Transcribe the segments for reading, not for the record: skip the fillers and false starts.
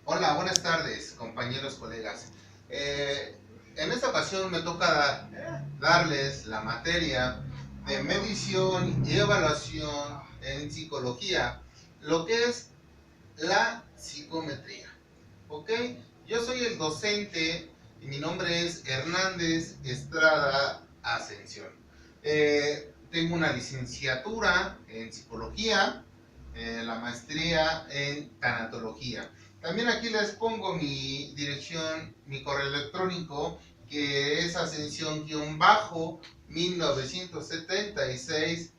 Hola, buenas tardes, compañeros, colegas. En esta ocasión me toca darles la materia de medición y evaluación en psicología, lo que es la psicometría. ¿Ok? Yo soy el docente y mi nombre es Hernández Estrada Ascensión. Tengo una licenciatura en psicología, la maestría en tanatología. También aquí les pongo mi dirección, mi correo electrónico, que es ascensión-1976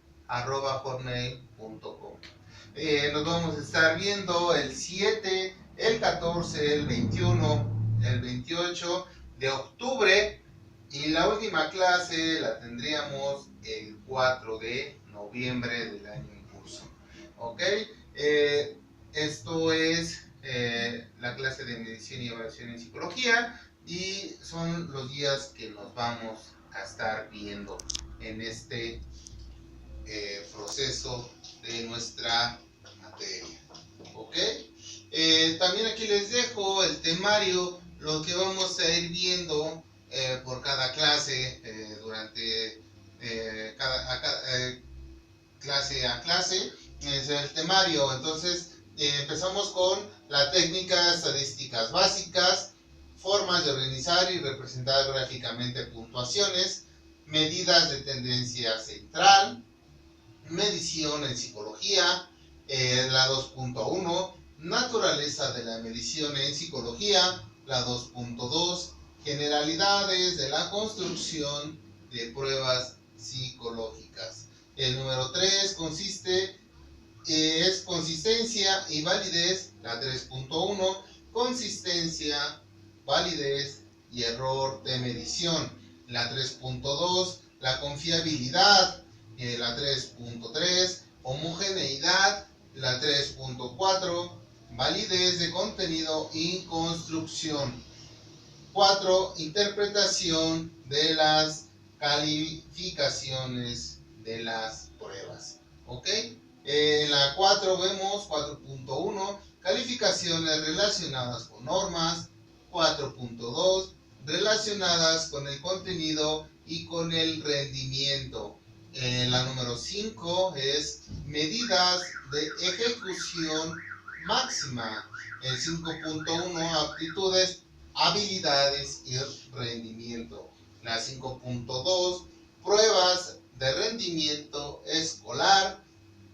nos vamos a estar viendo el 7, el 14, el 21, el 28 de octubre y la última clase la tendríamos el 4 de noviembre del año en curso. ¿Ok? Esto es la clase de medición y evaluación en psicología y son los días que nos vamos a estar viendo en este proceso de nuestra materia. ¿Ok? También aquí les dejo el temario, lo que vamos a ir viendo por cada clase durante clase a clase. Es el temario. Entonces, empezamos con la técnica, estadísticas básicas, formas de organizar y representar gráficamente puntuaciones, medidas de tendencia central, medición en psicología, la 2.1, naturaleza de la medición en psicología, la 2.2, generalidades de la construcción de pruebas psicológicas. El número 3 es consistencia y validez, la 3.1, consistencia, validez y error de medición, la 3.2, la confiabilidad, la 3.3, homogeneidad, la 3.4, validez de contenido y construcción. 4. Interpretación de las calificaciones de las pruebas. ¿Ok? En la 4 vemos 4.1, calificaciones relacionadas con normas. 4.2, relacionadas con el contenido y con el rendimiento. La número 5 es medidas de ejecución máxima. El 5.1, aptitudes, habilidades y rendimiento. La 5.2, pruebas de rendimiento escolar.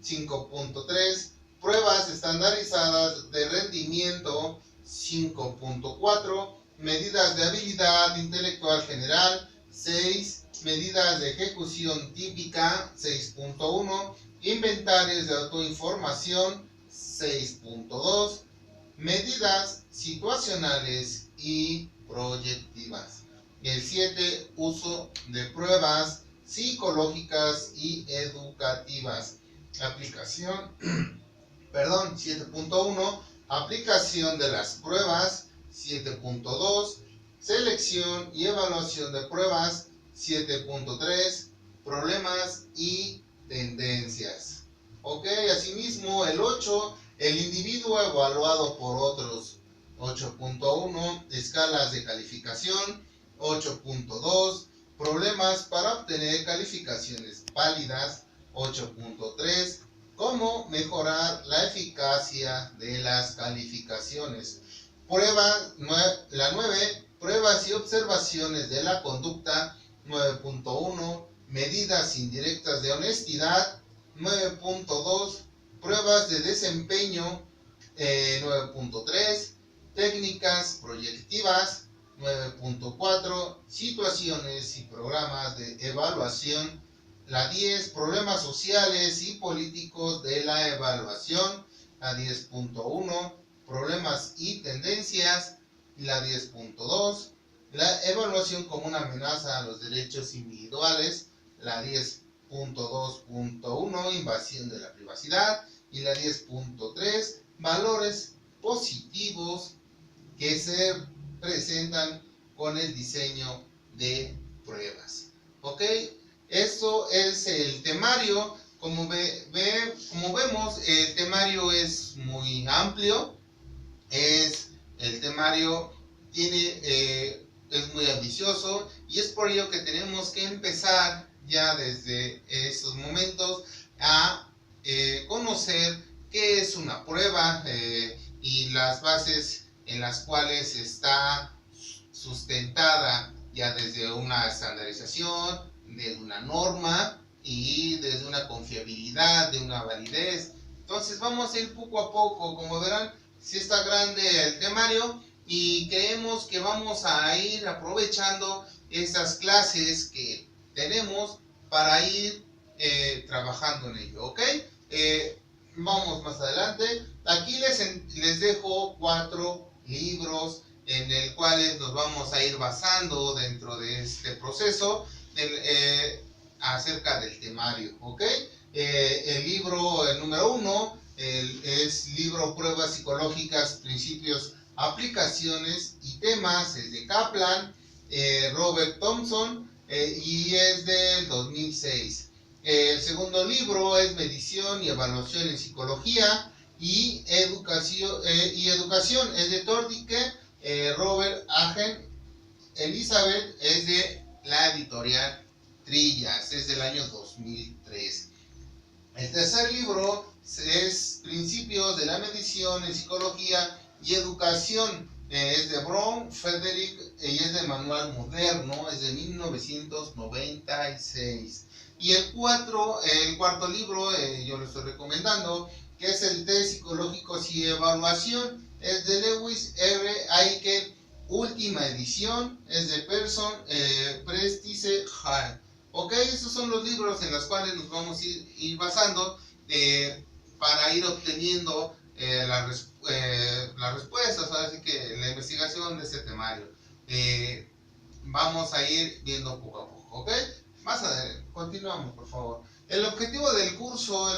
5.3, pruebas estandarizadas de rendimiento. 5.4, medidas de habilidad intelectual general. 6, medidas de ejecución típica. 6.1, inventarios de autoinformación. 6.2, medidas situacionales y proyectivas. El 7, uso de pruebas psicológicas y educativas. Aplicación, 7.1, aplicación de las pruebas. 7.2, selección y evaluación de pruebas. 7.3, problemas y tendencias. Ok, asimismo el 8, el individuo evaluado por otros. 8.1, escalas de calificación. 8.2, problemas para obtener calificaciones válidas. 8.3, cómo mejorar la eficacia de las calificaciones. La 9, pruebas y observaciones de la conducta. 9.1, medidas indirectas de honestidad. 9.2, pruebas de desempeño. 9.3, técnicas proyectivas. 9.4, situaciones y programas de evaluación. La 10, problemas sociales y políticos de la evaluación. La 10.1, problemas y tendencias. La 10.2, la evaluación como una amenaza a los derechos individuales. La 10.2.1, invasión de la privacidad. Y la 10.3, valores positivos que se presentan con el diseño de pruebas. ¿Ok? Esto es el temario. Como vemos, el temario es muy amplio. Es el temario es muy ambicioso y es por ello que tenemos que empezar ya desde esos momentos a conocer qué es una prueba y las bases en las cuales está sustentada ya desde una estandarización, desde una norma y desde una confiabilidad, de una validez. Entonces vamos a ir poco a poco, como verán, si está grande el temario y creemos que vamos a ir aprovechando estas clases que tenemos para ir trabajando en ello, ¿ok? Vamos más adelante. Aquí les dejo 4 libros en el cuales nos vamos a ir basando dentro de este proceso acerca del temario, ¿ok? El libro, el número 1, es libro Pruebas Psicológicas, Principios, Aplicaciones y Temas, es de Kaplan, Robert Thompson, y es del 2006. El segundo libro es Medición y Evaluación en Psicología y Educación, es de Tordicke, Robert Hagen, Elizabeth, es de la editorial Trillas, es del año 2003. El tercer libro es Principios de la Medición en Psicología y Educación, es de Brown, Frederick, y es de Manual Moderno, es de 1996. Y el cuarto libro, yo lo estoy recomendando, que es el Test Psicológicos y Evaluación, es de Lewis R. Aiken, última edición, es de Person, Prestice Hall. Ok, estos son los libros en los cuales nos vamos a ir basando para ir obteniendo las respuestas, así que la investigación de este temario. Vamos a ir viendo poco a poco, ¿ok? Más adelante, continuamos, por favor. El objetivo del curso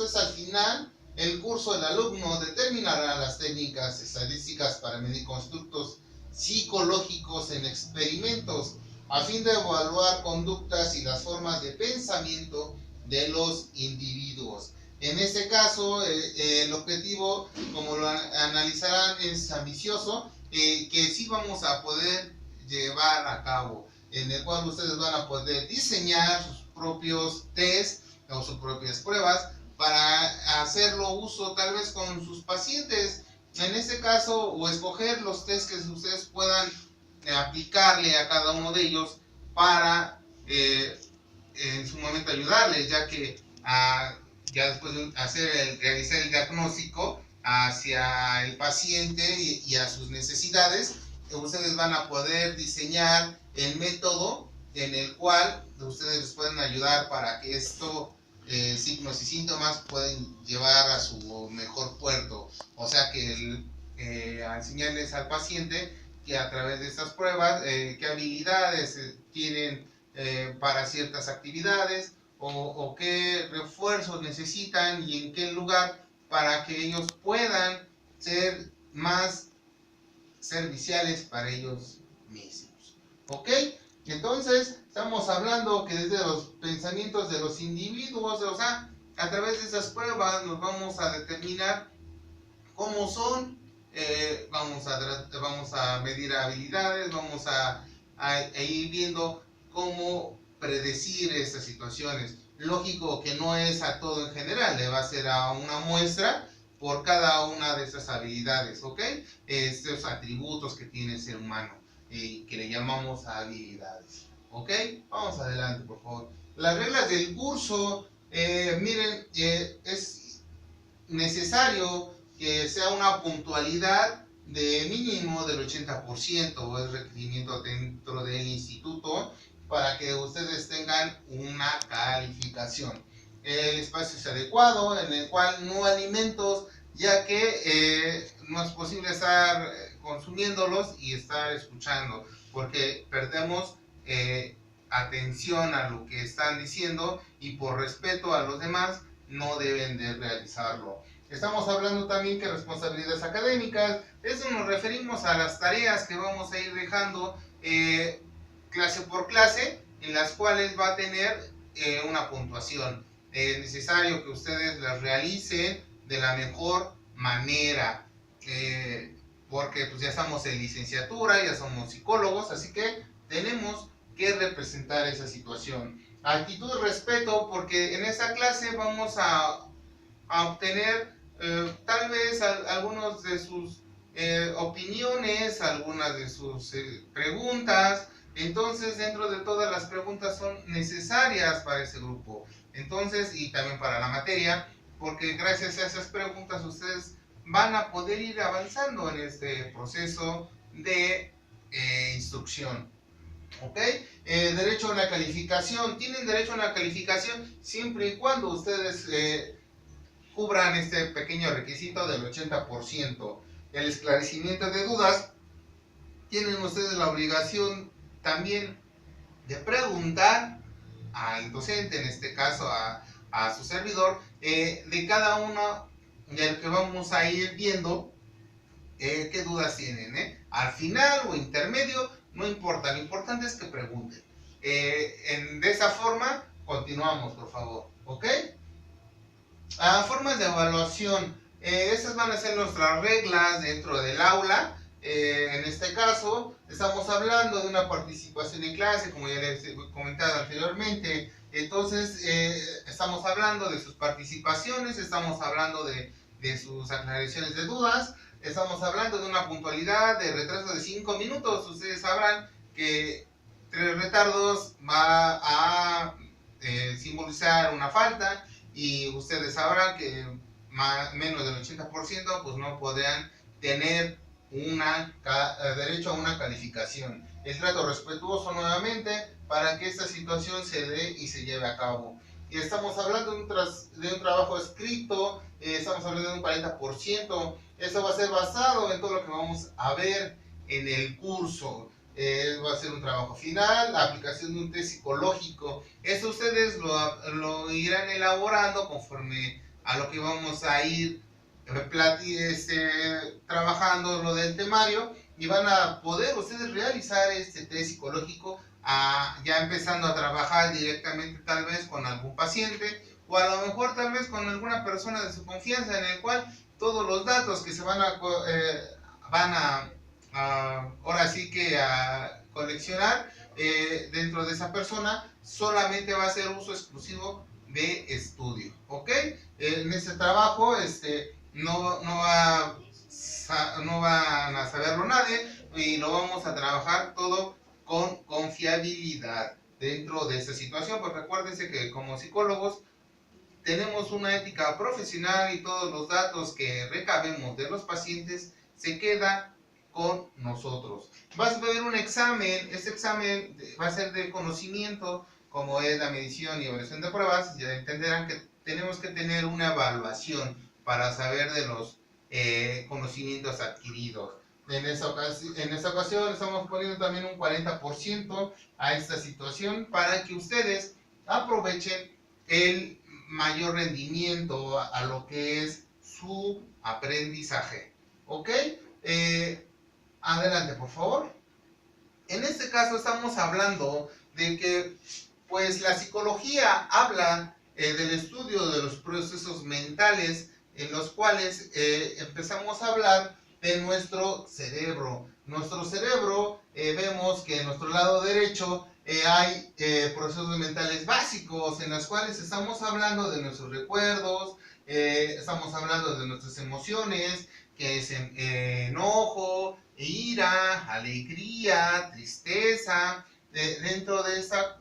es al final, el curso del alumno determinará las técnicas estadísticas para medir constructos psicológicos en experimentos, a fin de evaluar conductas y las formas de pensamiento de los individuos. En este caso, el objetivo, como lo analizarán, es ambicioso, que sí vamos a poder llevar a cabo, en el cual ustedes van a poder diseñar sus propios test o sus propias pruebas para hacerlo uso tal vez con sus pacientes, en este caso, o escoger los test que ustedes puedan aplicarle a cada uno de ellos para en su momento ayudarles, ya que ya después de realizar el diagnóstico hacia el paciente y a sus necesidades, ustedes van a poder diseñar el método en el cual ustedes les pueden ayudar para que estos signos y síntomas pueden llevar a su mejor puerto. O sea que a enseñarles al paciente que a través de estas pruebas qué habilidades tienen para ciertas actividades o qué refuerzos necesitan y en qué lugar para que ellos puedan ser más serviciales para ellos mismos. ¿Ok? Entonces, estamos hablando que desde los pensamientos de los individuos, o sea, a través de esas pruebas nos vamos a determinar cómo son, vamos a medir habilidades, vamos a ir viendo cómo predecir estas situaciones. Lógico que no es a todo en general, le va a ser a una muestra por cada una de estas habilidades, ¿ok? Estos atributos que tiene el ser humano, que le llamamos habilidades, ¿ok? Vamos adelante, por favor. Las reglas del curso, miren, es necesario que sea una puntualidad de mínimo del 80%, o es requerimiento dentro del instituto, para que ustedes tengan una calificación. El espacio es adecuado, en el cual no alimentos, ya que no es posible estar consumiéndolos y estar escuchando, porque perdemos atención a lo que están diciendo y por respeto a los demás no deben de realizarlo. Estamos hablando también que responsabilidades académicas, eso nos referimos a las tareas que vamos a ir dejando clase por clase, en las cuales va a tener una puntuación. Es necesario que ustedes las realicen de la mejor manera. porque pues ya estamos en licenciatura, ya somos psicólogos, así que tenemos que representar esa situación. Actitud de respeto, porque en esta clase vamos a obtener tal vez algunos de sus opiniones, algunas de sus preguntas. Entonces, dentro de todas las preguntas son necesarias para ese grupo. Entonces, y también para la materia, porque gracias a esas preguntas ustedes van a poder ir avanzando en este proceso de instrucción. ¿Ok? Derecho a una calificación. Tienen derecho a una calificación siempre y cuando ustedes cubran este pequeño requisito del 80%. El esclarecimiento de dudas. Tienen ustedes la obligación también de preguntar al docente, en este caso a su servidor, de cada uno del que vamos a ir viendo qué dudas tienen. Al final o intermedio, no importa, lo importante es que pregunten. De esa forma, continuamos, por favor. ¿Ok? Formas de evaluación. Esas van a ser nuestras reglas dentro del aula. En este caso, estamos hablando de una participación en clase, como ya les he comentado anteriormente. Entonces, estamos hablando de sus participaciones, estamos hablando de sus aclaraciones de dudas, estamos hablando de una puntualidad de retraso de 5 minutos. Ustedes sabrán que 3 retardos va a simbolizar una falta, y ustedes sabrán que menos del 80% pues no podrán tener derecho a una calificación. El trato respetuoso nuevamente para que esta situación se dé y se lleve a cabo. Y estamos hablando de un trabajo escrito, estamos hablando de un 40%. Eso va a ser basado en todo lo que vamos a ver en el curso. Va a ser un trabajo final, la aplicación de un test psicológico. Eso ustedes lo irán elaborando conforme a lo que vamos a ir trabajando lo del temario, y van a poder ustedes realizar este test psicológico ya empezando a trabajar directamente tal vez con algún paciente, o a lo mejor tal vez con alguna persona de su confianza, en el cual todos los datos que se van a ahora sí que a coleccionar dentro de esa persona, solamente va a ser uso exclusivo de estudio. ¿Ok? En ese trabajo no van a saberlo nadie, y lo vamos a trabajar todo con confiabilidad dentro de esta situación, porque acuérdense que como psicólogos tenemos una ética profesional, y todos los datos que recabemos de los pacientes se queda con nosotros. Vas a ver un examen, este examen va a ser de conocimiento, como es la medición y evaluación de pruebas. Ya entenderán que tenemos que tener una evaluación para saber de los conocimientos adquiridos. En esta ocasión estamos poniendo también un 40% a esta situación, para que ustedes aprovechen el mayor rendimiento a lo que es su aprendizaje. ¿Ok? Adelante, por favor. En este caso estamos hablando de que pues la psicología habla del estudio de los procesos mentales, en los cuales empezamos a hablar de nuestro cerebro. Nuestro cerebro, vemos que en nuestro lado derecho hay procesos mentales básicos, en los cuales estamos hablando de nuestros recuerdos, estamos hablando de nuestras emociones, que es enojo, ira, alegría, tristeza. Dentro de esta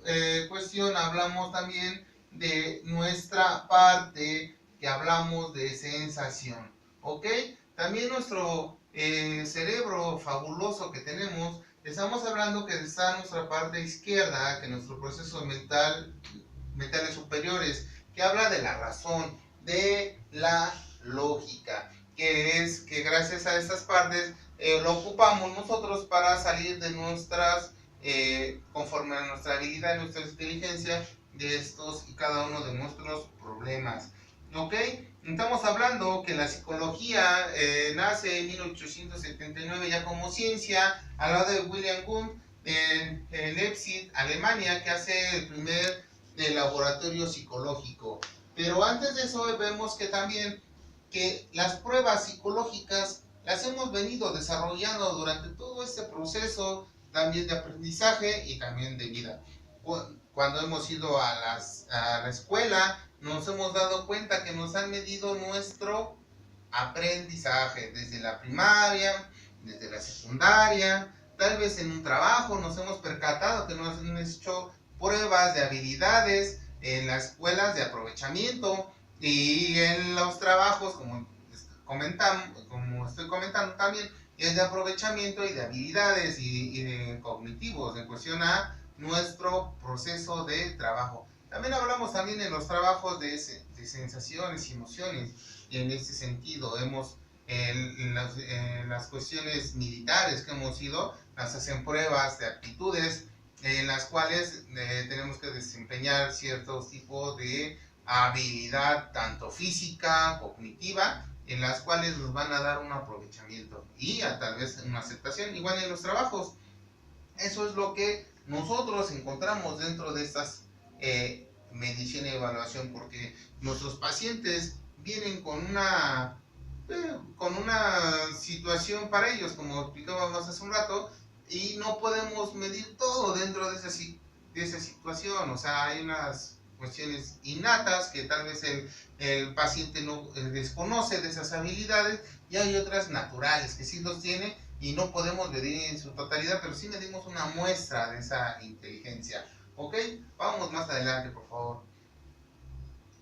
cuestión hablamos también de nuestra parte que hablamos de sensación. ¿Ok? También nuestro cerebro fabuloso que tenemos, estamos hablando que está nuestra parte izquierda, que nuestro proceso mentales superiores, que habla de la razón, de la lógica, que es que gracias a estas partes lo ocupamos nosotros para salir de nuestras, conforme a nuestra habilidad y nuestra inteligencia, de estos y cada uno de nuestros problemas. ¿Ok? Estamos hablando que la psicología nace en 1879 ya como ciencia, al lado de William Wundt en Leipzig, Alemania, que hace el primer laboratorio psicológico. Pero antes de eso vemos que también que las pruebas psicológicas las hemos venido desarrollando durante todo este proceso también de aprendizaje y también de vida. Cuando hemos ido a la escuela, nos hemos dado cuenta que nos han medido nuestro aprendizaje desde la primaria, desde la secundaria, tal vez en un trabajo nos hemos percatado que nos han hecho pruebas de habilidades en las escuelas de aprovechamiento y en los trabajos, como estoy comentando también, es de aprovechamiento y de habilidades y de cognitivos en cuestión a nuestro proceso de trabajo. También hablamos también en los trabajos de sensaciones y emociones, y en ese sentido hemos en las cuestiones militares que hemos ido, nos hacen pruebas de aptitudes en las cuales tenemos que desempeñar ciertos tipos de habilidad, tanto física, cognitiva, en las cuales nos van a dar un aprovechamiento y tal vez una aceptación, igual en los trabajos. Eso es lo que nosotros encontramos dentro de estas medición y evaluación, porque nuestros pacientes vienen con una situación para ellos, como explicábamos hace un rato, y no podemos medir todo dentro de esa situación. O sea, hay unas cuestiones innatas que tal vez el paciente no desconoce de esas habilidades, y hay otras naturales que sí los tiene y no podemos medir en su totalidad, pero sí medimos una muestra de esa inteligencia. ¿Ok? Vamos más adelante, por favor.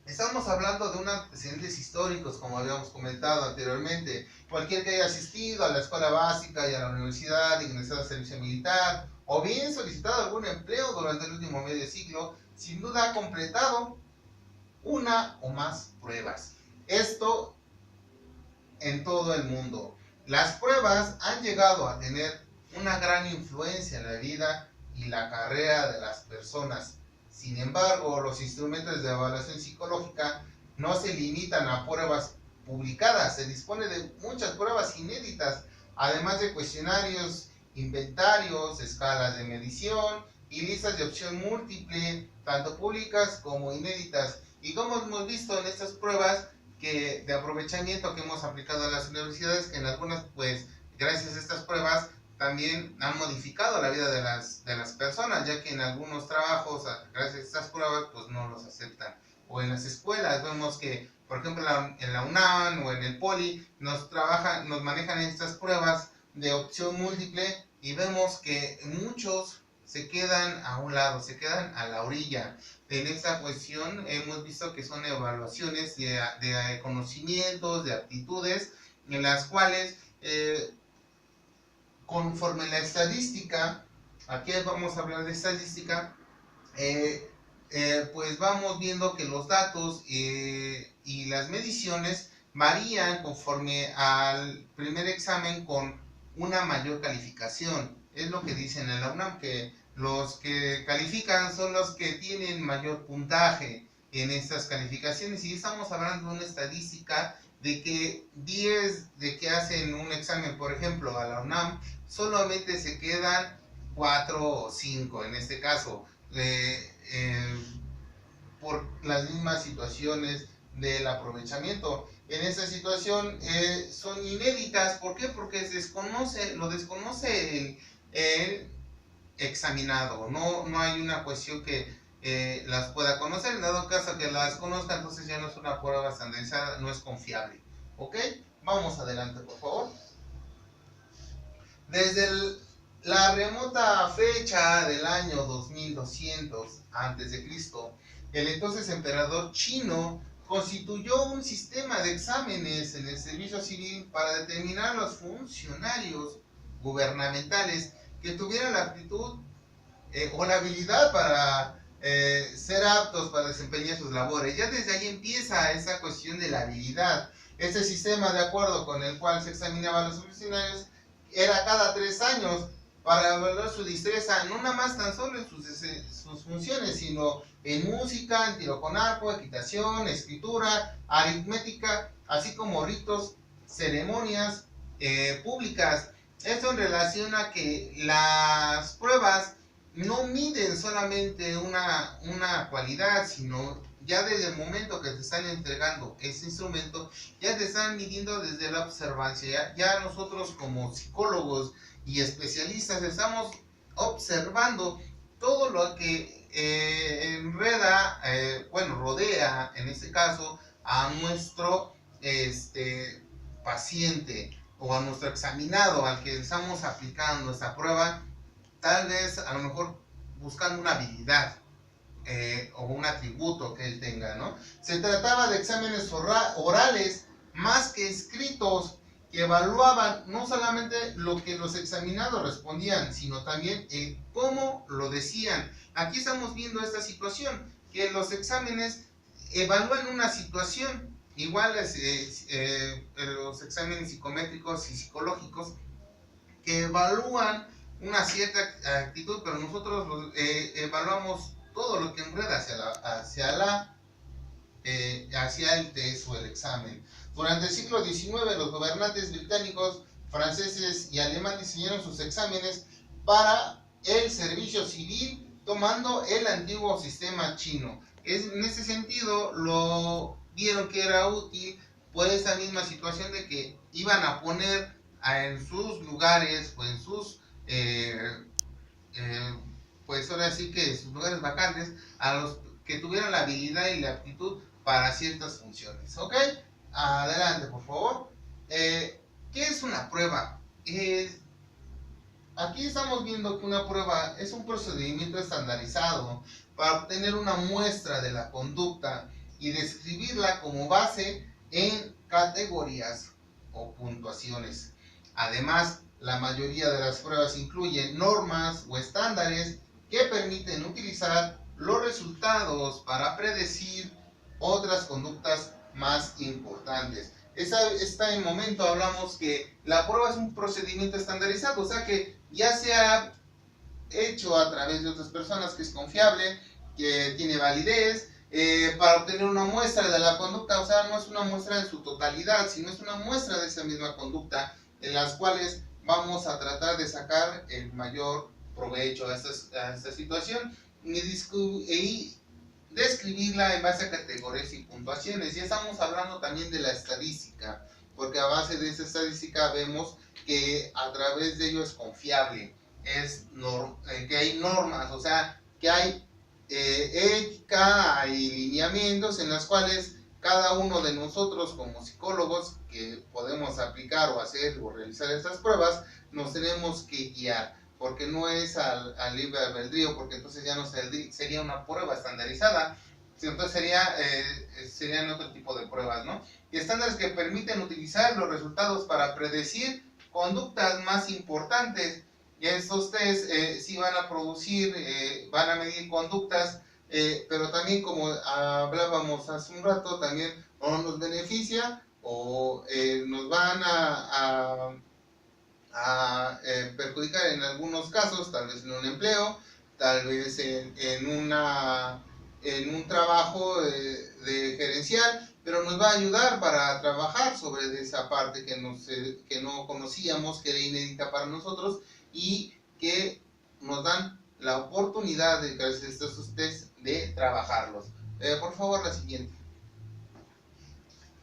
Estamos hablando de unos antecedentes históricos, como habíamos comentado anteriormente. Cualquier que haya asistido a la escuela básica y a la universidad, ingresado al servicio militar, o bien solicitado algún empleo durante el último medio siglo, sin duda ha completado una o más pruebas. Esto en todo el mundo. Las pruebas han llegado a tener una gran influencia en la vida y la carrera de las personas. Sin embargo, los instrumentos de evaluación psicológica no se limitan a pruebas publicadas, se dispone de muchas pruebas inéditas, además de cuestionarios, inventarios, escalas de medición y listas de opción múltiple, tanto públicas como inéditas. Y como hemos visto en estas pruebas de aprovechamiento que hemos aplicado a las universidades, que en algunas, pues, gracias a estas pruebas, también han modificado la vida de las personas, ya que en algunos trabajos, gracias a estas pruebas, pues no los aceptan. O en las escuelas vemos que, por ejemplo, en la UNAM o en el Poli, nos manejan estas pruebas de opción múltiple, y vemos que muchos se quedan a un lado, se quedan a la orilla. En esta cuestión hemos visto que son evaluaciones de conocimientos, de aptitudes, en las cuales conforme la estadística, aquí vamos a hablar de estadística, pues vamos viendo que los datos y las mediciones varían conforme al primer examen con una mayor calificación. Es lo que dicen en la UNAM, que los que califican son los que tienen mayor puntaje en estas calificaciones, y estamos hablando de una estadística de que 10 de que hacen un examen, por ejemplo, a la UNAM, solamente se quedan 4 o 5 en este caso, por las mismas situaciones del aprovechamiento. En esta situación son inéditas. ¿Por qué? Porque lo desconoce el examinado. No hay una cuestión que las pueda conocer. En dado caso que las conozca, entonces ya no es una prueba estandarizada, no es confiable. ¿Ok? Vamos adelante, por favor. Desde la remota fecha del año 2200 a.C., el entonces emperador chino constituyó un sistema de exámenes en el servicio civil para determinar los funcionarios gubernamentales que tuvieran la aptitud o la habilidad para ser aptos para desempeñar sus labores. Ya desde ahí empieza esa cuestión de la habilidad. Este sistema, de acuerdo con el cual se examinaba a los funcionarios, era cada 3 años para evaluar su destreza, no nada más tan solo en sus funciones, sino en música, en tiro con arco, equitación, escritura, aritmética, así como ritos, ceremonias públicas. Esto en relación a que las pruebas no miden solamente una cualidad, sino ya desde el momento que te están entregando ese instrumento, ya te están midiendo desde la observancia. Ya nosotros como psicólogos y especialistas estamos observando todo lo que rodea en este caso a nuestro paciente o a nuestro examinado al que estamos aplicando esta prueba, tal vez a lo mejor buscando una habilidad o un atributo que él tenga, ¿no? Se trataba de exámenes orales más que escritos que evaluaban no solamente lo que los examinados respondían, sino también el cómo lo decían. Aquí estamos viendo esta situación, que los exámenes evalúan una situación, igual los exámenes psicométricos y psicológicos, que evalúan una cierta actitud, pero nosotros evaluamos todo lo que enreda hacia el test o el examen. Durante el siglo XIX, los gobernantes británicos, franceses y alemanes diseñaron sus exámenes para el servicio civil, tomando el antiguo sistema chino. En ese sentido, lo vieron que era útil por esa misma situación de que iban a poner en sus lugares o en sus pues ahora sí que sus lugares vacantes a los que tuvieran la habilidad y la aptitud para ciertas funciones. ¿Ok? Adelante, por favor. ¿Qué es una prueba? Aquí estamos viendo que una prueba es un procedimiento estandarizado para obtener una muestra de la conducta y describirla como base en categorías o puntuaciones. Además, la mayoría de las pruebas incluyen normas o estándares que permiten utilizar los resultados para predecir otras conductas más importantes. Este momento hablamos que la prueba es un procedimiento estandarizado, o sea que ya se ha hecho a través de otras personas, que es confiable, que tiene validez, para obtener una muestra de la conducta. O sea, no es una muestra en su totalidad, sino es una muestra de esa misma conducta, en las cuales vamos a tratar de sacar el mayor provecho a esta situación y describirla en base a categorías y puntuaciones. Ya estamos hablando también de la estadística, porque a base de esa estadística vemos que a través de ello es confiable, que hay normas, o sea, que hay ética, hay lineamientos en las cuales cada uno de nosotros como psicólogos que podemos aplicar o hacer o realizar estas pruebas, nos tenemos que guiar, porque no es al libre albedrío, porque entonces ya no sería una prueba estandarizada, entonces serían otro tipo de pruebas, ¿no? Y estándares que permiten utilizar los resultados para predecir conductas más importantes. Y estos test sí van a producir, van a medir conductas, pero también, como hablábamos hace un rato, también o nos beneficia o nos van a perjudicar en algunos casos, tal vez en un empleo, tal vez en un trabajo de gerencial, pero nos va a ayudar para trabajar sobre esa parte que no conocíamos, que era inédita para nosotros, y que nos dan la oportunidad de, gracias a estos test, de trabajarlos. Por favor, la siguiente.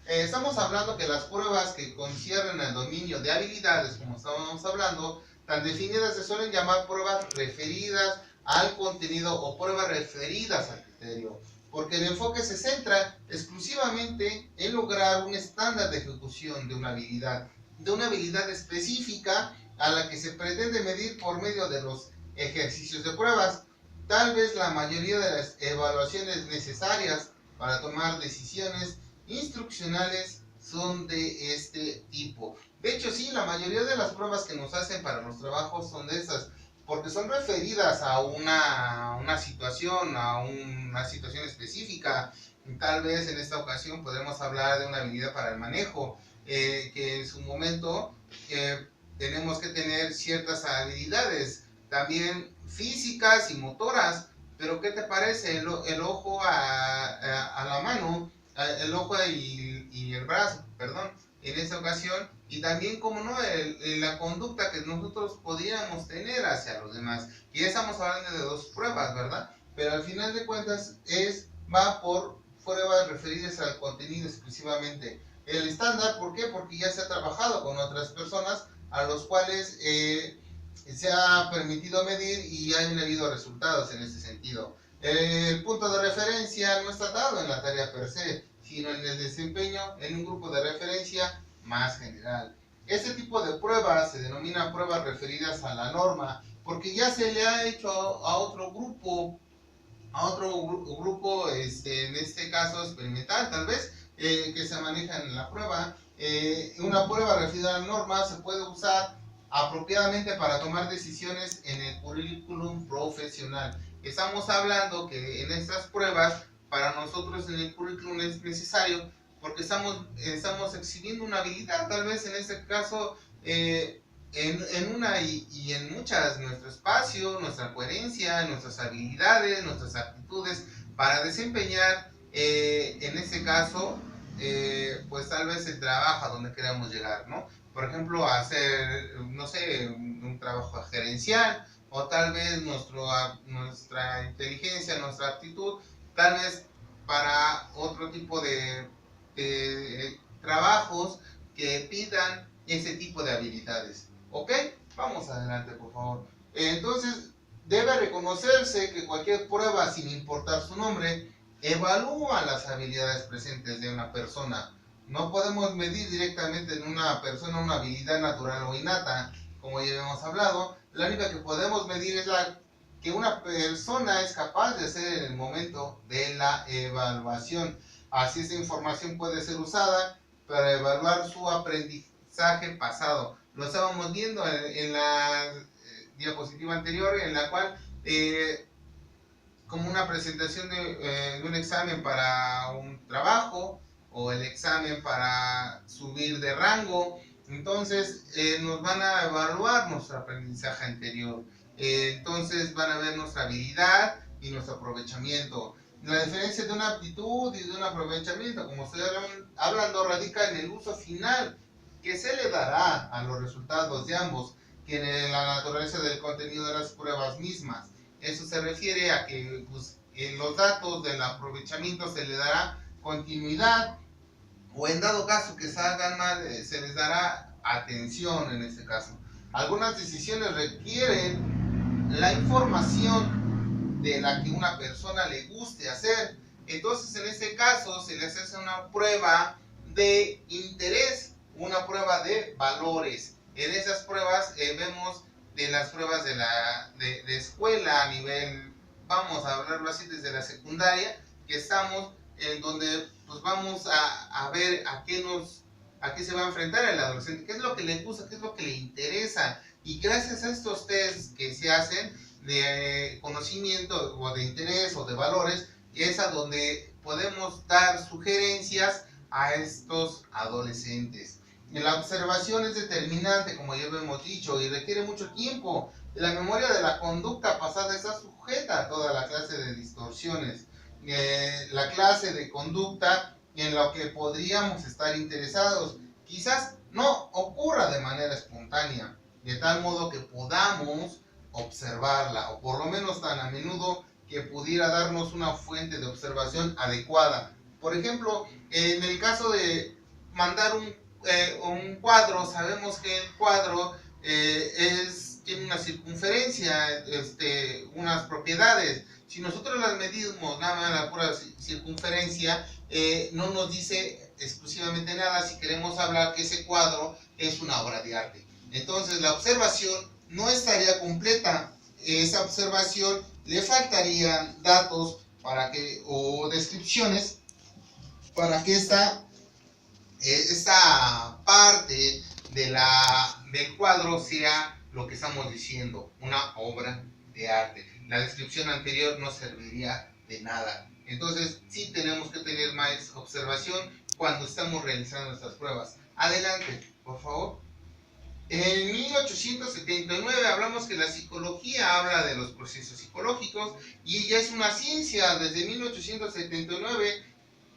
Estamos hablando que las pruebas que conciernen el dominio de habilidades, como estábamos hablando, tan definidas, se suelen llamar pruebas referidas al contenido o pruebas referidas al criterio, porque el enfoque se centra exclusivamente en lograr un estándar de ejecución de una habilidad específica a la que se pretende medir por medio de los ejercicios de pruebas. Tal vez la mayoría de las evaluaciones necesarias para tomar decisiones instruccionales son de este tipo. De hecho, sí, la mayoría de las pruebas que nos hacen para los trabajos son de esas, porque son referidas a una situación específica. Tal vez en esta ocasión podemos hablar de una habilidad para el manejo, que en su momento tenemos que tener ciertas habilidades, también físicas y motoras. Pero ¿qué te parece el ojo a la mano? El ojo y el brazo, perdón, en esta ocasión, y también, como no, la conducta que nosotros podríamos tener hacia los demás. Y ya estamos hablando de dos pruebas, ¿verdad? Pero al final de cuentas va por pruebas referidas al contenido exclusivamente. El estándar, ¿por qué? Porque ya se ha trabajado con otras personas a los cuales se ha permitido medir y han habido resultados en ese sentido. El punto de referencia no está dado en la tarea per se, sino en el desempeño en un grupo de referencia más general. Este tipo de pruebas se denominan pruebas referidas a la norma, porque ya se le ha hecho a otro grupo, en este caso experimental tal vez, que se maneja en la prueba. Una prueba referida a la norma se puede usar apropiadamente para tomar decisiones en el currículum profesional. Estamos hablando que en estas pruebas, para nosotros en el currículum es necesario porque estamos exhibiendo una habilidad, tal vez en este caso, en una y en muchas, nuestro espacio, nuestra coherencia, nuestras habilidades, nuestras aptitudes para desempeñar, en este caso, pues tal vez el trabajo a donde queramos llegar, ¿no? Por ejemplo, hacer, no sé, un trabajo gerencial, o tal vez nuestra inteligencia, nuestra aptitud, tal vez para otro tipo de trabajos que pidan ese tipo de habilidades. ¿Ok? Vamos adelante, por favor. Entonces, debe reconocerse que cualquier prueba, sin importar su nombre, evalúa las habilidades presentes de una persona. No podemos medir directamente en una persona una habilidad natural o innata, como ya hemos hablado. La única que podemos medir es la que una persona es capaz de hacer en el momento de la evaluación. Así esta información puede ser usada para evaluar su aprendizaje pasado. Lo estábamos viendo en la diapositiva anterior, en la cual, como una presentación de un examen para un trabajo o el examen para subir de rango, entonces nos van a evaluar nuestro aprendizaje anterior. Entonces van a ver nuestra habilidad y nuestro aprovechamiento. La diferencia de una aptitud y de un aprovechamiento, como estoy hablando, radica en el uso final que se le dará a los resultados de ambos, que en la naturaleza del contenido de las pruebas mismas. Eso se refiere a que pues, en los datos del aprovechamiento se le dará continuidad, o en dado caso que salgan mal, se les dará atención en este caso. Algunas decisiones requieren la información de la que una persona le guste hacer. Entonces, en este caso, se les hace una prueba de interés, una prueba de valores. En esas pruebas vemos de las pruebas de escuela a nivel, vamos a hablarlo así, desde la secundaria, que estamos en donde pues vamos a ver a qué se va a enfrentar el adolescente, qué es lo que le gusta, qué es lo que le interesa. Y gracias a estos tests que se hacen de conocimiento o de interés o de valores, es a donde podemos dar sugerencias a estos adolescentes. La observación es determinante, como ya lo hemos dicho, y requiere mucho tiempo. La memoria de la conducta pasada está sujeta a toda la clase de distorsiones. La clase de conducta en la que podríamos estar interesados quizás no ocurra de manera espontánea, de tal modo que podamos observarla, o por lo menos tan a menudo que pudiera darnos una fuente de observación adecuada. Por ejemplo, en el caso de mandar un cuadro, sabemos que el cuadro tiene una circunferencia, unas propiedades. Si nosotros las medimos nada más la pura circunferencia, no nos dice exclusivamente nada si queremos hablar que ese cuadro es una obra de arte. Entonces la observación no estaría completa. Esa observación le faltarían datos o descripciones para que esta parte del cuadro sea lo que estamos diciendo, una obra de arte. La descripción anterior no serviría de nada. Entonces sí tenemos que tener más observación cuando estamos realizando estas pruebas. Adelante, por favor. En 1879 hablamos que la psicología habla de los procesos psicológicos y ya es una ciencia. Desde 1879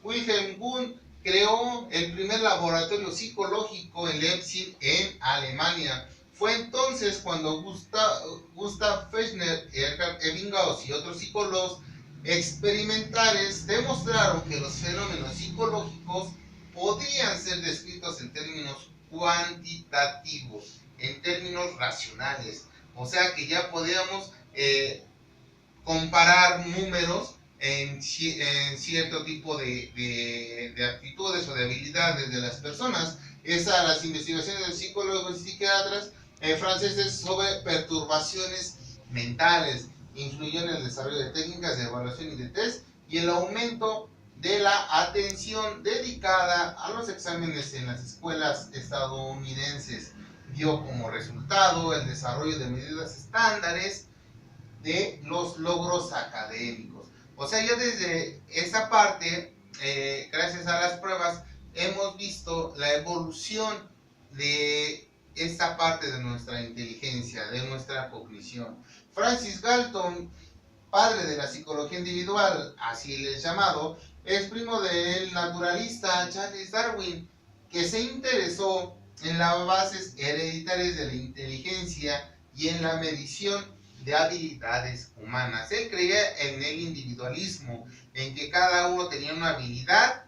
Wilhelm Wundt creó el primer laboratorio psicológico en Leipzig, en Alemania. Fue entonces cuando Gustav Fechner, Edgar Ebbinghaus y otros psicólogos experimentales demostraron que los fenómenos psicológicos podrían ser descritos en términos cuantitativos, en términos racionales. O sea que ya podíamos comparar números en cierto tipo de actitudes o de habilidades de las personas. Las investigaciones de psicólogos y psiquiatras franceses sobre perturbaciones mentales influyó en el desarrollo de técnicas de evaluación y de test y el aumento de la atención dedicada a los exámenes en las escuelas estadounidenses. Dio como resultado el desarrollo de medidas estándares de los logros académicos. O sea, ya desde esa parte, gracias a las pruebas, hemos visto la evolución de esta parte de nuestra inteligencia, de nuestra cognición. Francis Galton, padre de la psicología individual, así le he llamado, es primo del naturalista Charles Darwin, que se interesó en las bases hereditarias de la inteligencia y en la medición de habilidades humanas. Él creía en el individualismo, en que cada uno tenía una habilidad,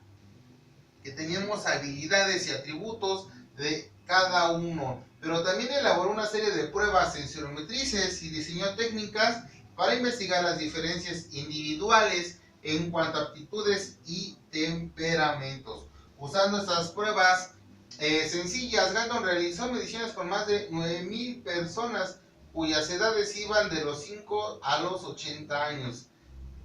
que teníamos habilidades y atributos de cada uno, pero también elaboró una serie de pruebas sensoromotrices y diseñó técnicas para investigar las diferencias individuales en cuanto a aptitudes y temperamentos. Usando estas pruebas sencillas, Galton realizó mediciones con más de 9,000 personas cuyas edades iban de los 5 a los 80 años.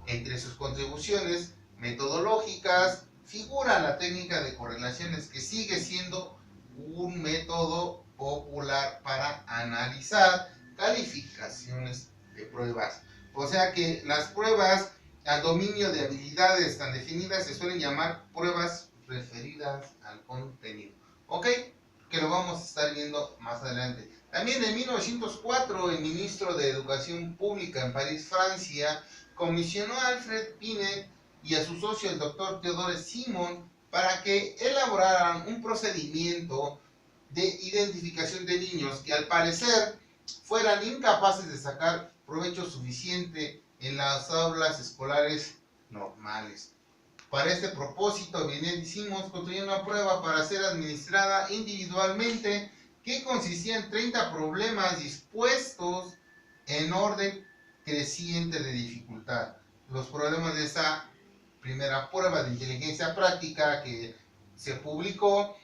Entre sus contribuciones metodológicas figura la técnica de correlaciones, que sigue siendo un método popular para analizar calificaciones de pruebas. O sea que las pruebas al dominio de habilidades tan definidas se suelen llamar pruebas referidas al contenido. ¿Ok? Que lo vamos a estar viendo más adelante. También en 1904, el ministro de Educación Pública en París, Francia, comisionó a Alfred Binet y a su socio, el doctor Theodore Simon, para que elaboraran un procedimiento de identificación de niños que al parecer fueran incapaces de sacar provecho suficiente en las aulas escolares normales. Para este propósito, Binet y Simon construyeron una prueba para ser administrada individualmente que consistía en 30 problemas dispuestos en orden creciente de dificultad. Los problemas de esta primera prueba de inteligencia práctica, que se publicó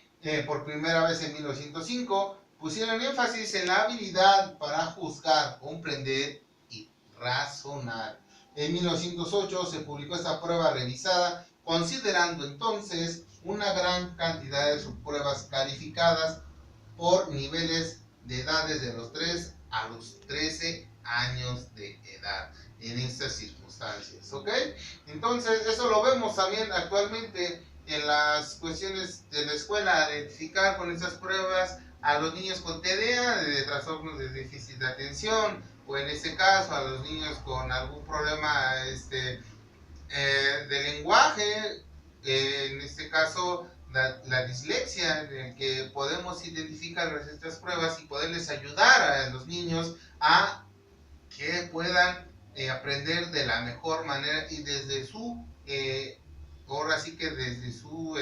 por primera vez en 1905, pusieron énfasis en la habilidad para juzgar, comprender y razonar. En 1908 se publicó esta prueba revisada, considerando entonces una gran cantidad de subpruebas calificadas por niveles de edad desde los 3 a los 13 años de edad en estas circunstancias, ¿ok? Entonces eso lo vemos también actualmente en las cuestiones de la escuela, identificar con estas pruebas a los niños con TDA, de trastornos de déficit de atención, o en este caso a los niños con algún problema de lenguaje, en este caso la dislexia, en el que podemos identificar estas pruebas y poderles ayudar a los niños a que puedan aprender de la mejor manera y desde su, ahora sí que desde su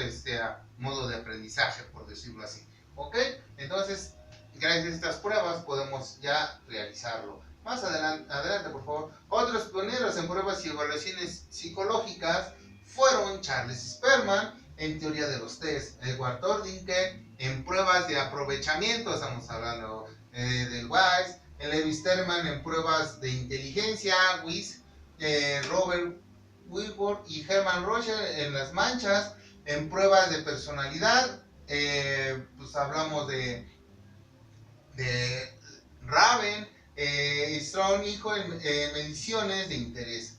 modo de aprendizaje, por decirlo así. ¿Ok? Entonces, gracias a estas pruebas podemos ya realizarlo. Más adelante, por favor. Otros pioneros en pruebas y evaluaciones psicológicas fueron Charles Sperman en teoría de los test, Edward Tordenke en pruebas de aprovechamiento, estamos hablando del WISE, Lewis Terman en pruebas de inteligencia, WIS, Robert Wilbur y Herman Roger en las manchas, en pruebas de personalidad, pues hablamos de Raven, Strong hijo en mediciones de interés.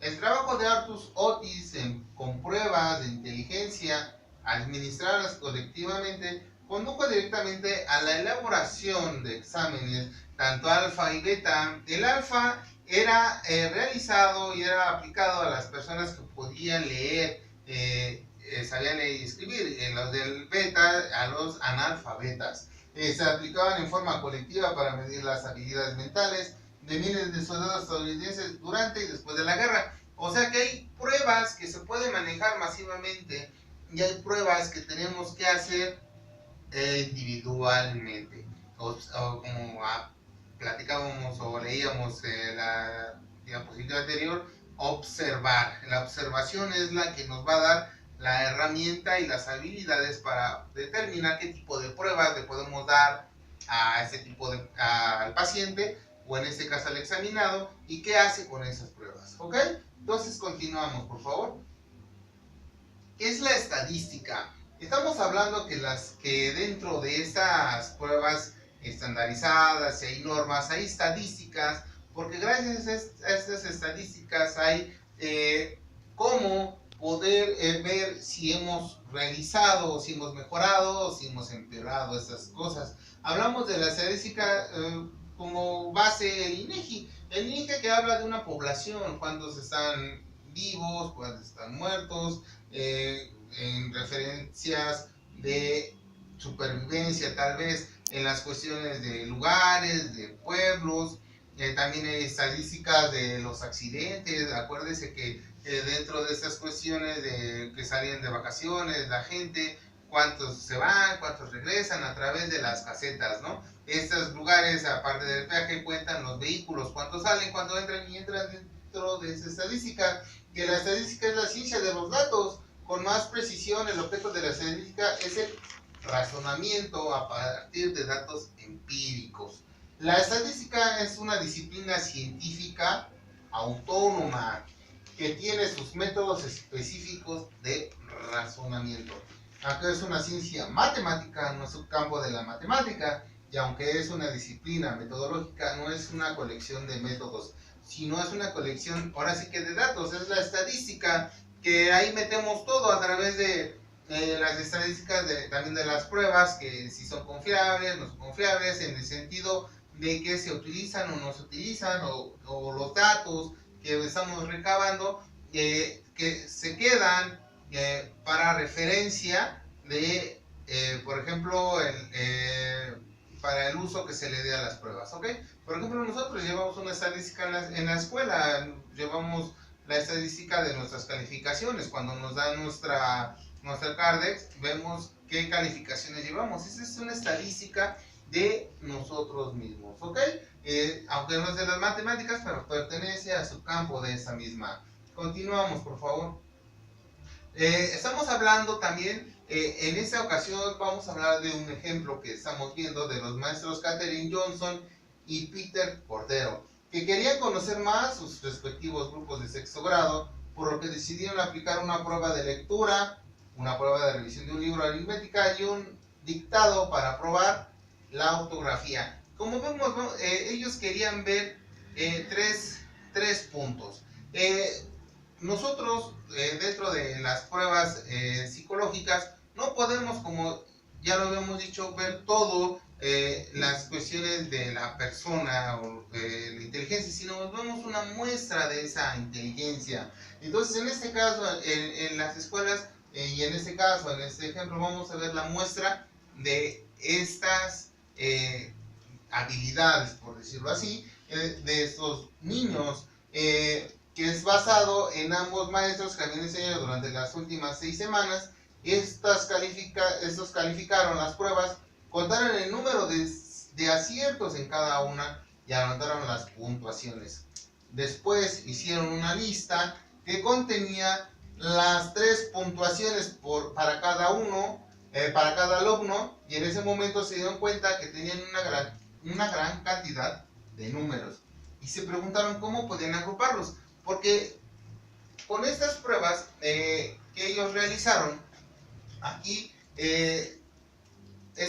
El trabajo de Arthur Otis con pruebas de inteligencia administradas colectivamente condujo directamente a la elaboración de exámenes tanto alfa y beta. El alfa era realizado y era aplicado a las personas que podían leer, sabían leer y escribir. En los del beta, a los analfabetas. Se aplicaban en forma colectiva para medir las habilidades mentales de miles de soldados estadounidenses durante y después de la guerra. O sea que hay pruebas que se pueden manejar masivamente y hay pruebas que tenemos que hacer individualmente. O como platicábamos o leíamos la diapositiva anterior, observar. La observación es la que nos va a dar la herramienta y las habilidades para determinar qué tipo de pruebas le podemos dar a ese tipo de, al paciente o en este caso al examinado y qué hace con esas pruebas. ¿Ok? Entonces continuamos, por favor. ¿Qué es la estadística? Estamos hablando que dentro de estas pruebas estandarizadas, hay normas, hay estadísticas, porque gracias a estas estadísticas hay cómo poder ver si hemos realizado, si hemos mejorado, si hemos empeorado estas cosas. Hablamos de la estadística como base el INEGI. El INEGI que habla de una población, cuántos están vivos, cuántos están muertos, en referencias de supervivencia, tal vez en las cuestiones de lugares, de pueblos. También hay estadísticas de los accidentes. Acuérdese que dentro de estas cuestiones de que salen de vacaciones, la gente, cuántos se van, cuántos regresan a través de las casetas, ¿no? Estos lugares, aparte del peaje, cuentan los vehículos, cuántos salen, cuántos entran y entran dentro de esa estadística. Que la estadística es la ciencia de los datos. Con más precisión, el objeto de la estadística es el razonamiento a partir de datos empíricos. La estadística es una disciplina científica autónoma que tiene sus métodos específicos de razonamiento. Aunque es una ciencia matemática, no es un campo de la matemática, y aunque es una disciplina metodológica, no es una colección de métodos, sino es una colección, ahora sí que de datos, es la estadística, que ahí metemos todo a través de las estadísticas también de las pruebas, que si son confiables, no son confiables, en el sentido de que se utilizan o no se utilizan, o los datos que estamos recabando, que se quedan para referencia de, por ejemplo, para el uso que se le dé a las pruebas, ¿ok? Por ejemplo, nosotros llevamos una estadística en la escuela, llevamos la estadística de nuestras calificaciones. Cuando nos dan nuestra Cardex, vemos qué calificaciones llevamos. Esa es una estadística de nosotros mismos, ¿ok? Aunque no es de las matemáticas, pero pertenece a su campo de esa misma. Continuamos, por favor. Estamos hablando también, en esta ocasión vamos a hablar de un ejemplo que estamos viendo de los maestros Katherine Johnson y Peter Cordero, que querían conocer más sus respectivos grupos de sexto grado, por lo que decidieron aplicar una prueba de lectura, una prueba de revisión de un libro de aritmética y un dictado para probar la ortografía. Como vemos, ¿no? Ellos querían ver tres puntos. Nosotros, dentro de las pruebas psicológicas, no podemos, como ya lo habíamos dicho, ver todo las cuestiones de la persona o la inteligencia, sino vemos una muestra de esa inteligencia. Entonces, en este caso, en las escuelas, y en este caso, en este ejemplo, vamos a ver la muestra de estas habilidades, por decirlo así, de estos niños, que es basado en ambos maestros que habían enseñado durante las últimas 6 semanas. Estos calificaron las pruebas, contaron el número de aciertos en cada una y anotaron las puntuaciones. Después hicieron una lista que contenía las 3 puntuaciones para cada uno, para cada alumno, y en ese momento se dieron cuenta que tenían una gran cantidad de números y se preguntaron cómo podían agruparlos, porque con estas pruebas que ellos realizaron aquí,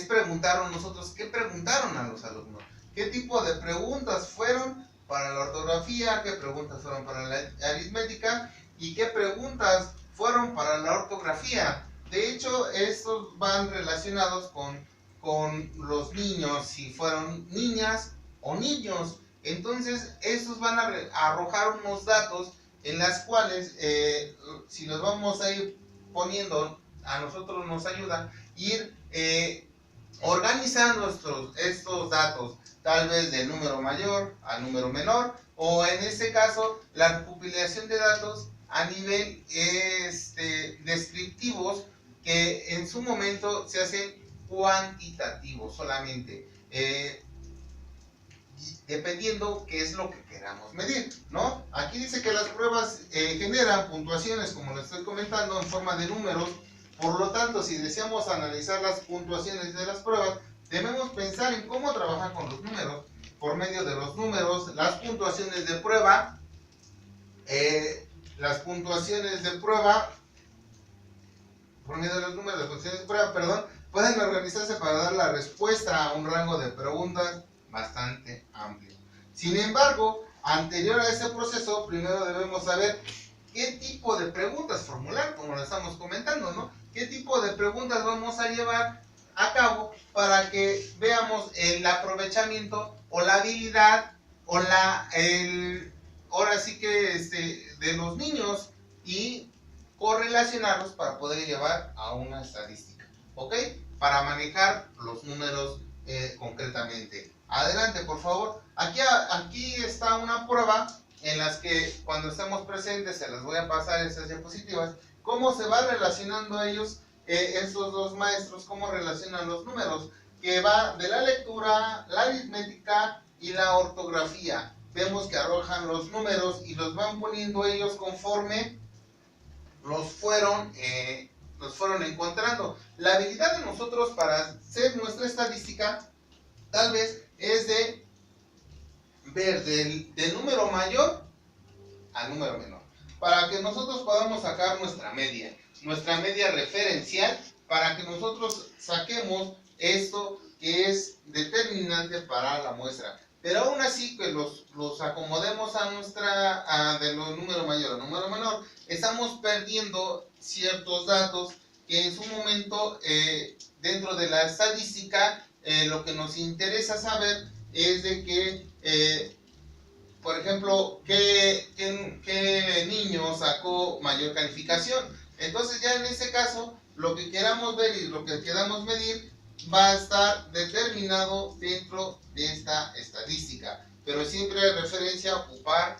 preguntaron nosotros, ¿qué preguntaron a los alumnos? ¿Qué tipo de preguntas fueron para la ortografía? ¿Qué preguntas fueron para la aritmética? ¿Y qué preguntas fueron para la ortografía? De hecho, estos van relacionados con los niños, si fueron niñas o niños. Entonces, estos van a arrojar unos datos en las cuales, si los vamos a ir poniendo, a nosotros nos ayuda ir organizando estos datos. tal vez del número mayor al número menor, o en este caso la recopilación de datos a nivel descriptivos que en su momento se hacen cuantitativos solamente, dependiendo qué es lo que queramos medir, ¿no? Aquí dice que las pruebas generan puntuaciones, como lo estoy comentando, en forma de números. Por lo tanto, si deseamos analizar las puntuaciones de las pruebas, debemos pensar en cómo trabajar con los números. Por medio de los números, las puntuaciones de prueba, por medio de los números, las puntuaciones de prueba, perdón, pueden organizarse para dar la respuesta a un rango de preguntas bastante amplio. Sin embargo, anterior a ese proceso, primero debemos saber qué tipo de preguntas formular, como lo estamos comentando, ¿no? ¿Qué tipo de preguntas vamos a llevar a cabo para que veamos el aprovechamiento o la habilidad o ahora sí que de los niños y correlacionarlos para poder llevar a una estadística, ¿ok? Para manejar los números concretamente. Adelante, por favor. Aquí está una prueba en las que cuando estemos presentes se las voy a pasar esas diapositivas. ¿Cómo se va relacionando ellos, estos dos maestros, cómo relacionan los números? Que va de la lectura, la aritmética y la ortografía. Vemos que arrojan los números y los van poniendo ellos conforme los fueron encontrando. La habilidad de nosotros para hacer nuestra estadística tal vez es de ver del número mayor al número menor, para que nosotros podamos sacar nuestra media referencial, para que nosotros saquemos esto que es determinante para la muestra. Pero aún así que los acomodemos de los número mayor al número menor, estamos perdiendo ciertos datos que en su momento dentro de la estadística lo que nos interesa saber es de que por ejemplo, ¿qué niño sacó mayor calificación? Entonces ya en este caso, lo que queramos ver y lo que queramos medir va a estar determinado dentro de esta estadística. Pero siempre hay referencia a ocupar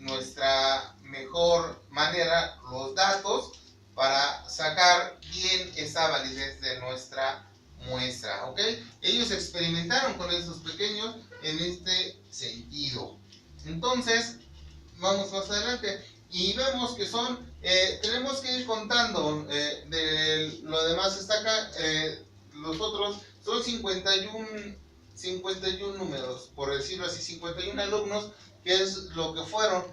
nuestra mejor manera, los datos, para sacar bien esa validez de nuestra muestra, ¿ok? Ellos experimentaron con esos pequeños en este sentido. Entonces, vamos más adelante y vemos que tenemos que ir contando, de lo demás está acá, los otros son 51 números, por decirlo así, 51 alumnos, que es lo que fueron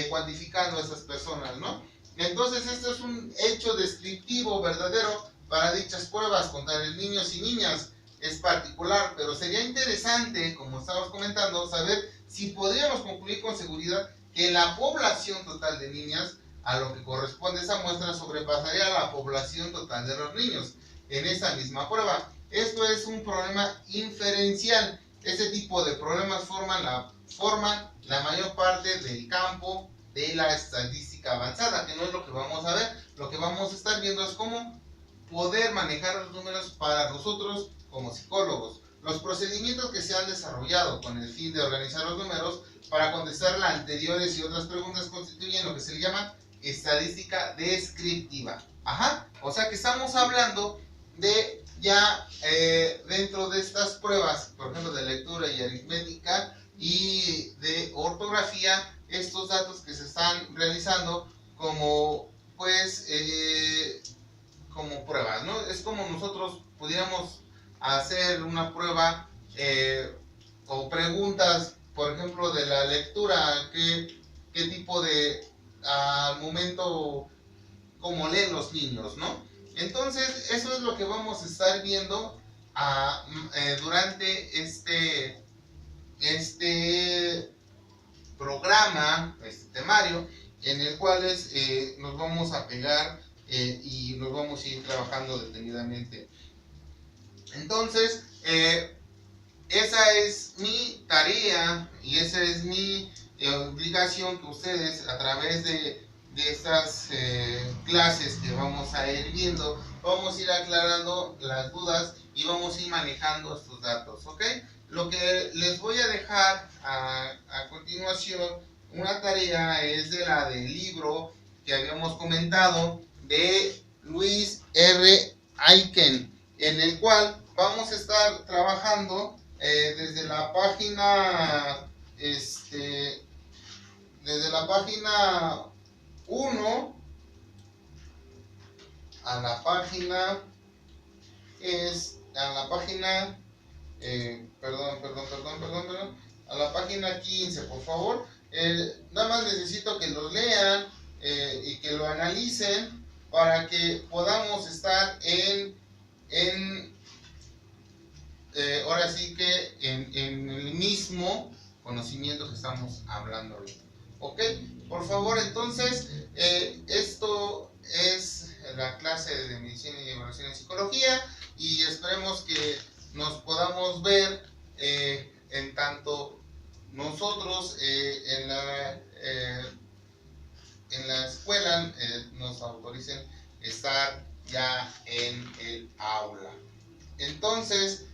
cuantificando a esas personas, ¿no? Entonces, esto es un hecho descriptivo verdadero para dichas pruebas. Contar en niños y niñas es particular, pero sería interesante, como estamos comentando, saber si podríamos concluir con seguridad que la población total de niñas, a lo que corresponde esa muestra, sobrepasaría a la población total de los niños en esa misma prueba. Esto es un problema inferencial. Este tipo de problemas forman la mayor parte del campo de la estadística avanzada, que no es lo que vamos a ver. Lo que vamos a estar viendo es cómo poder manejar los números para nosotros como psicólogos. Los procedimientos que se han desarrollado con el fin de organizar los números para contestar las anteriores y otras preguntas constituyen lo que se le llama estadística descriptiva. O sea que estamos hablando de ya dentro de estas pruebas, por ejemplo de lectura y aritmética y de ortografía, estos datos que se están realizando como como pruebas, ¿no? Es como nosotros pudiéramos hacer una prueba o preguntas, por ejemplo, de la lectura, qué tipo de, al momento, cómo leen los niños, ¿no? Entonces, eso es lo que vamos a estar viendo durante este programa, este temario, en el cual nos vamos a pegar y nos vamos a ir trabajando detenidamente. Entonces, esa es mi tarea y esa es mi obligación, que ustedes a través de estas clases que vamos a ir viendo, vamos a ir aclarando las dudas y vamos a ir manejando estos datos, ¿ok? lo que les voy a dejar a continuación, una tarea es de la del libro que habíamos comentado de Luis R. Aiken, en el cual vamos a estar trabajando desde la página desde la página 1 a la página a la página 15, por favor. Nada más necesito que los lean y que lo analicen para que podamos estar ahora sí que en el mismo conocimiento que estamos hablando ahorita. Ok, por favor, entonces, esto es la clase de medicina y evaluación en psicología, y esperemos que nos podamos ver en tanto nosotros en la escuela nos autoricen estar ya en el aula. Entonces,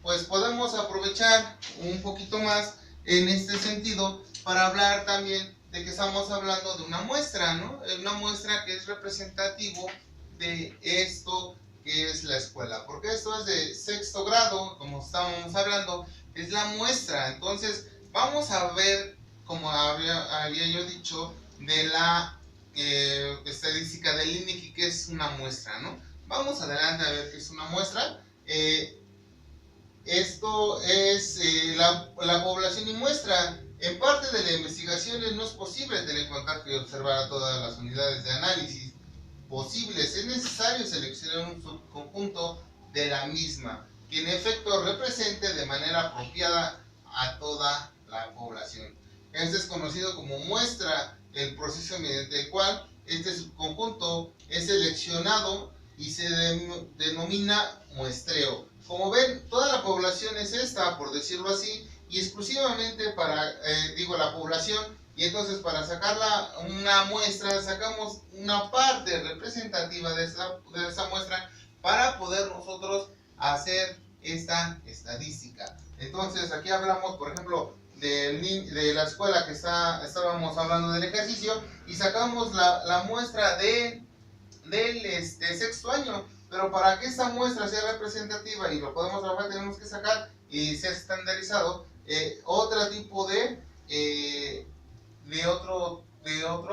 pues podemos aprovechar un poquito más en este sentido para hablar también de que estamos hablando de una muestra, ¿no? Una muestra que es representativo de esto que es la escuela, porque esto es de sexto grado, como estábamos hablando, es la muestra. Entonces vamos a ver, como había yo dicho, de la estadística del INEGI, que es una muestra, ¿no? Vamos adelante a ver qué es una muestra. Esto es la población y muestra. En parte de la investigación no es posible tener contacto y observar a todas las unidades de análisis posibles. Es necesario seleccionar un subconjunto de la misma, que en efecto represente de manera apropiada a toda la población. Este es conocido como muestra, el proceso mediante el cual este subconjunto es seleccionado y se denomina muestreo. Como ven, toda la población es esta, por decirlo así, y exclusivamente para, la población, y entonces para sacarla una muestra, sacamos una parte representativa de esa muestra para poder nosotros hacer esta estadística. Entonces aquí hablamos, por ejemplo, de la escuela que estábamos hablando del ejercicio, y sacamos la muestra del sexto año. Pero para que esta muestra sea representativa y lo podemos trabajar, tenemos que sacar y sea estandarizado otro tipo de otro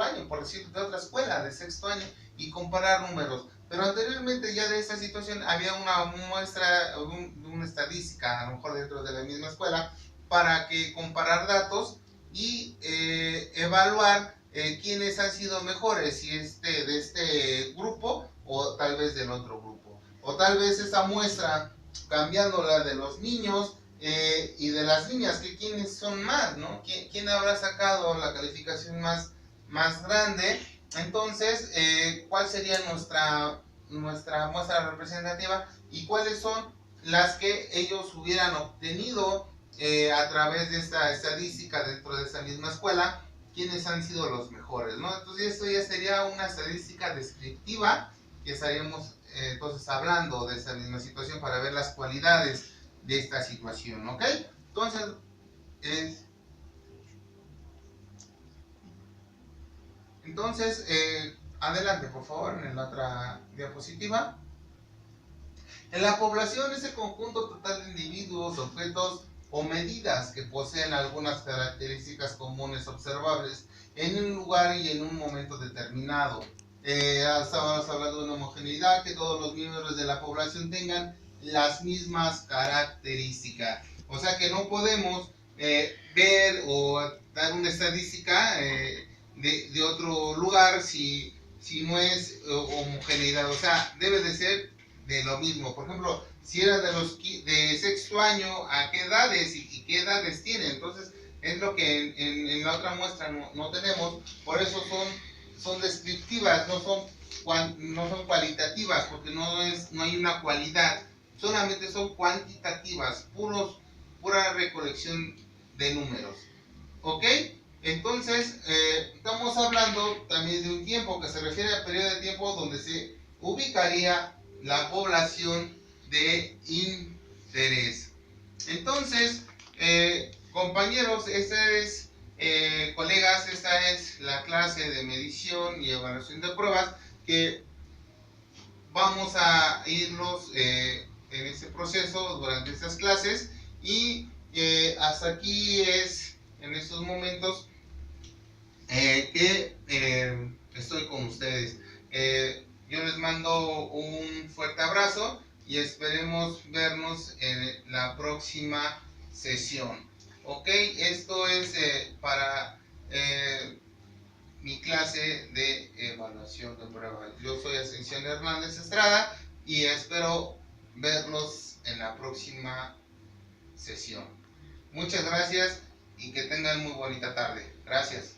año, por decir, de otra escuela, de sexto año, y comparar números. Pero anteriormente ya de esta situación había una muestra, una estadística, a lo mejor dentro de la misma escuela, para que comparar datos y evaluar quiénes han sido mejores, si de este grupo o tal vez del otro grupo. O tal vez esta muestra, cambiándola de los niños y de las niñas, que quiénes son más, ¿no? ¿Quién habrá sacado la calificación más grande? Entonces, ¿cuál sería nuestra muestra representativa y cuáles son las que ellos hubieran obtenido a través de esta estadística dentro de esa misma escuela? ¿Quiénes han sido los mejores, ¿no? Entonces esto ya sería una estadística descriptiva, que estaríamos entonces hablando de esa misma situación para ver las cualidades de esta situación, ¿ok? Entonces, adelante por favor en la otra diapositiva. En la población es el conjunto total de individuos, objetos o medidas que poseen algunas características comunes observables en un lugar y en un momento determinado. Estábamos hablando de una homogeneidad, que todos los miembros de la población tengan las mismas características. O sea que no podemos ver o dar una estadística de otro lugar si no es homogeneidad. O sea, debe de ser de lo mismo. Por ejemplo, si era de sexto año, ¿a qué edades y qué edades tiene? Entonces es lo que en la otra muestra no tenemos. Por eso son descriptivas, no son cualitativas, porque no hay una cualidad, solamente son cuantitativas, pura recolección de números. ¿Ok? Entonces, estamos hablando también de un tiempo que se refiere al periodo de tiempo donde se ubicaría la población de interés. Entonces, compañeros, colegas, esta es la clase de medición y evaluación de pruebas que vamos a irnos en este proceso durante estas clases, y hasta aquí es en estos momentos que estoy con ustedes. Yo les mando un fuerte abrazo y esperemos vernos en la próxima sesión. Ok, esto es para mi clase de evaluación de pruebas. Yo soy Ascensión Hernández Estrada y espero verlos en la próxima sesión. Muchas gracias y que tengan muy bonita tarde. Gracias.